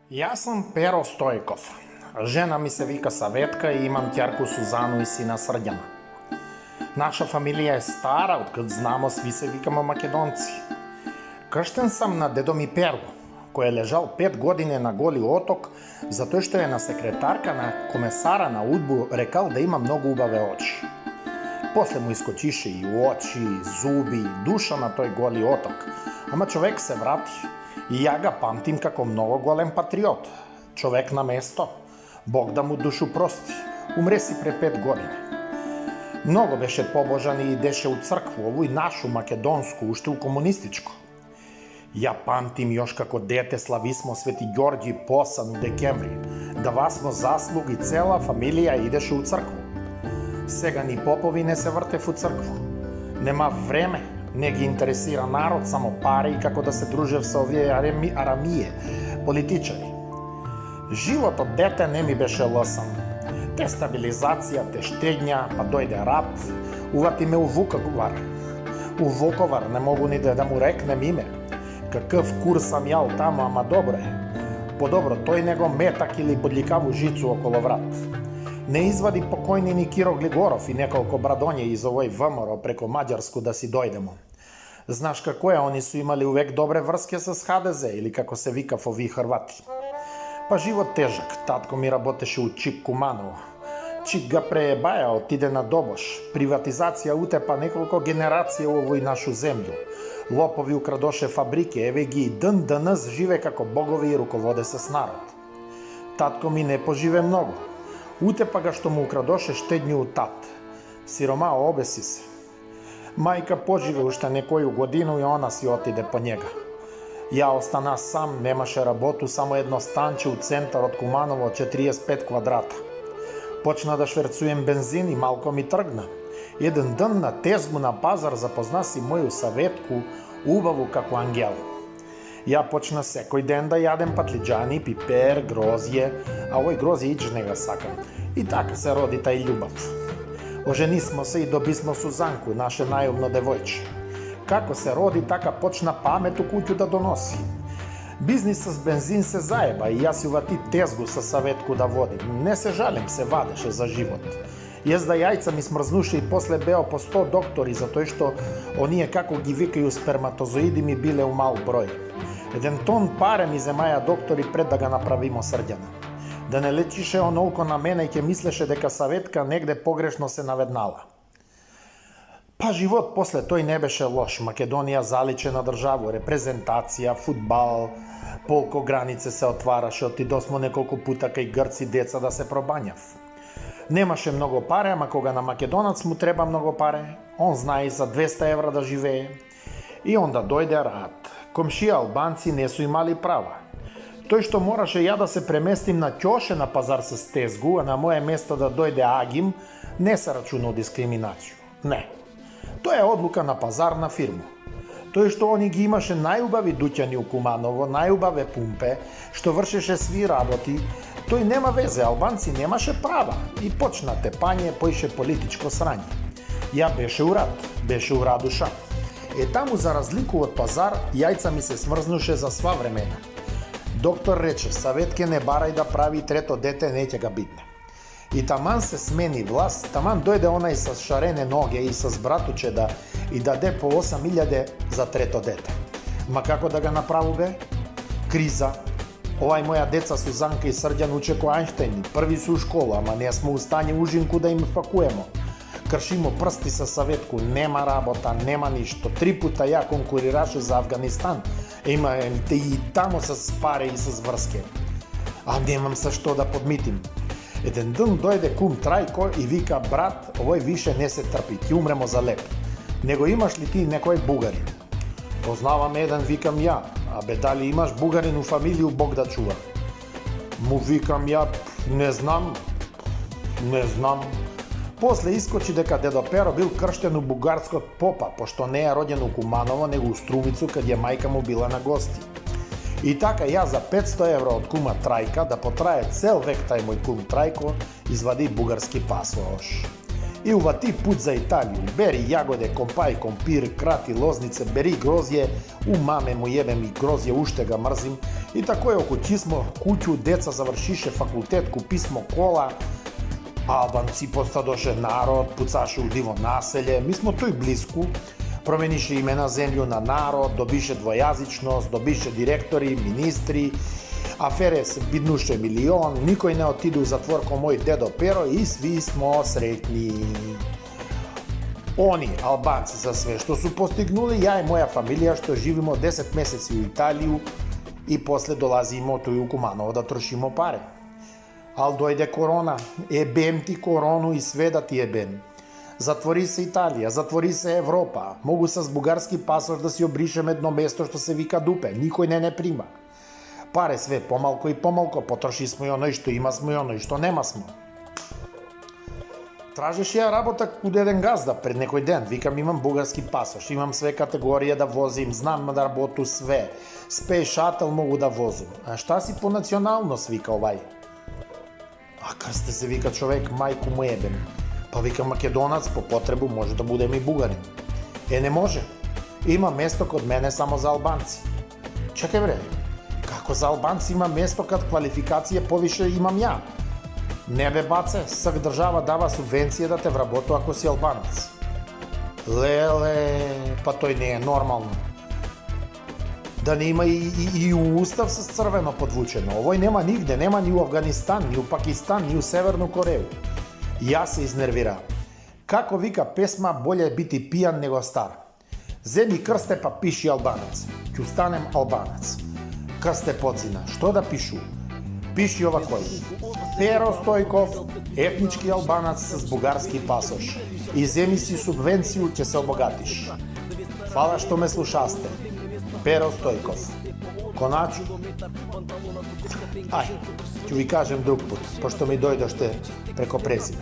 Јас сум Перо Стојков. Жена ми се вика Саветка и имам ќерку Сузану и сина Срđana. Наша фамилија е стара, откад знамо сви се викамо македонци. Крштен сам на дедо ми Перо, кој е лежал 5 години на Голи оток, затоа што е на секретарка на комесара на удбу рекал да има многу убаве очи. После му искочише и очи, и зуби, и душа на тој Голи оток, ама човек се врати. И ја ga памтим како многу голем патриот, човек на место, Бог да му душу прости, умре си пре 5 години. Много беше побожан и идеше у цркву, овој нашу македонску, уште у комунистичко. Ја памтим још како дете слависмо Свети Ѓорѓи посан у декември, да васмо заслуги, цела фамилија идеше у цркву. Сега ни попови не се вртев у цркву. Нема време, не ги интересира народ, само пари и како да се дружев со овие арамие, политичари. Животот дете не ми беше лесан. Те стабилизација, те штедња, па дојде рат, увати ме у Вуковар. У Вуковар не могу ни да му рекнем име. Какъв курс сам јал таму, ама добро е. Подобро тој него метак или бодликаву жицу около врат. Не извади покојни ни Киро Глигоров и неколку брадоње из овој ВМРО преко Маđarsku да си дојдемо. Знаш како е, они су имали увек добре врски с ХДЗ или како се вика в овие Хрвати. Па живот тежак, татко ми работеше у ЧИК Куманово. ЧИК га преебаја, отиде на Добош. Приватизација утепа неколку генерација у овој нашу земју. Лопови украдоше фабрики, еве ги и ден денес живе како богови и руководе се с народ. Татко ми не поживе многу. Утепа га што му украдоше штедњу у тат. Сирома обеси се. Мајка поживе уште некоју годину и она си отиде по njega. Ја остана сам, немаше работу, само едно станче у центар од Куманово, 45 квадрата. Почна да шверцуjem бензин и малко ми тргна. Еден ден на тезгу на пазар запозна си моју Саветку, убаву како ангел. Ја почна секој ден да јадем патлиџани, пипер, грозје, а овој грозје ич не га сакам. И така се роди тај љубав. Ожени смо се и добисмо Сузанку, наше најумно девојче. Како се роди, така почна памет у куќу да доноси. Бизнис с бензин се заеба и јас увати тезгу со Саветку да водим. Не се жалим, се вадеше за живот. Језда јајца ми смрзнуше и после бео по 100 доктори, затоа што оние како ги викају сперматозоиди ми биле у мал број. Еден тон паре ми земаја доктори пред да ga направимо Срđana. Да не лечише онолко на мене и ќе мислеше дека Саветка негде погрешно се наведнала. Па живот после тој не беше лош. Македонија заличена држава, репрезентација, фудбал, полко границе се отвараше, отидосмо неколку пута кај грци деца да се пробањав. Немаше многу паре, ама кога на македонац му треба многу паре, он знае и за 200 евра да живее. И онда дојде рат. Комшија албанци не су имали права. Тој што мораше ја да се преместим на Ќоше на пазар со тезгу, а на моје место да дојде Агим, не се рачуна дискриминацију. Не. Тоа е одлука на пазарна фирма. Тој што они ги имаше најубави дуќани у Куманово, најубаве пумпе, што вршеше сви работи, тој нема везе, албанци немаше права и почна тепање, поише политичко срање. Ја беше у рад, беше у радуша. Таму за разлику од пазар, јајца ми се смрзнуше за сва времена. Доктор рече, Саветке не барај да прави трето дете, не ќе га битне. И таман се смени власт, таман дојде онај со шарене ноге и с братуче да и даде по 8.000 за трето дете. Ма како да га направу бе? Криза. Овај моја деца Сузанка и Срđan уче ко Ајнштејн, први су у школа, ама не сме у стање ужинку да им спакуемо. Кршимо прсти со Саветку, нема работа, нема ништо. 3 пута ја конкурираше за Афганистан, има и тамо с пари и с врске. А немам се што да подмитим. Еден ден дојде кум Трајко и вика, брат, овој више не се трпи, ќе умремо за леп. Него имаш ли ти некој бугарин? Познавам еден, викам ја, а бе дали имаш бугарин у фамилију, Бог да чува. Му викам ја, не знам. После искочи дека дедо Перо бил крштен у бугарскот попа, пошто не е роден у Куманово, него у Струмицу, каде мајка му била на гости. И така ја за 500 евра од кума Трајка, да потрае цел век тај мој кум Трајко, извади бугарски пасош. И увати пут за Италiju, beri jagode, kompaj, kompir, krati, loznice, beri grozje, u mame mu jebem i grozje, ušte ga mrzim. I tako je okućismo kuću, deca završiše fakultet, kupismo kola, Albanci postadoše narod, pucaše u divo naselje, mi smo tu i blisku, promeniše ime na zemlju na narod, dobiše dvojazičnost, dobiše direktori, ministri, afere se bidnuše milion, nikoj ne otidu u zatvor ko moj dedo Pero i svi smo sretni. Oni, Albanci, za sve što su postignuli, ja i moja familija što živimo 10 meseci u Italiju i posle dolazimo tu i u Kumanovo da trošimo pare. Al dojde korona, jebem ti koronu i sve da ti jebem. Zatvori se Italija, zatvori se Evropa, mogu sa bugarski pasoš da si obrišem jedno mesto što se vika dupe, nikoj ne prima. Pare sve pomalko i pomalko, potroši smo i ono što ima smo i ono što nema smo. Tražiš ja rabota kod jedan gazda pred nekoj den, vikam imam bugarski pasoš, imam sve kategorije da vozim, znam da rabotu sve, space shuttle mogu da vozim. A šta si po nacionalnost, vika ovaj? A krste se, vika čovek, majku mu jebem. Pa vika Makedonac, po potrebu može da budem i Bugarin. Ne može. Ima mesto kod mene samo za Albanci. Čekaj bre, kako za Albanci ima mesto kad kvalifikacije poviše imam ja? Nebe bace, sak država dava subvencije da te vrabotu ako si Albanac. Lele, pa to i ne je normalno. Da ne ima i u ustav sa crveno podvučeno. Ovoj nema nigde, nema ni u Afganistan, ni u Pakistan, ni u Severnu Koreju. Ja se iznerviravam. Kako vika pesma, bolje je biti pijan nego star. Zemi krste pa piši Albanac. Ću stanem Albanac. Krste podzina. Što da pišu? Piši ovako. Pero Stojkov, etnički Albanac s bugarski pasoš. I zemi si subvenciju, će se obogatiš. Hvala što me slušaste. Pero Stojkov. Konaču? Aj, ću vi kažem drug put, pošto mi dojdošte preko prezime.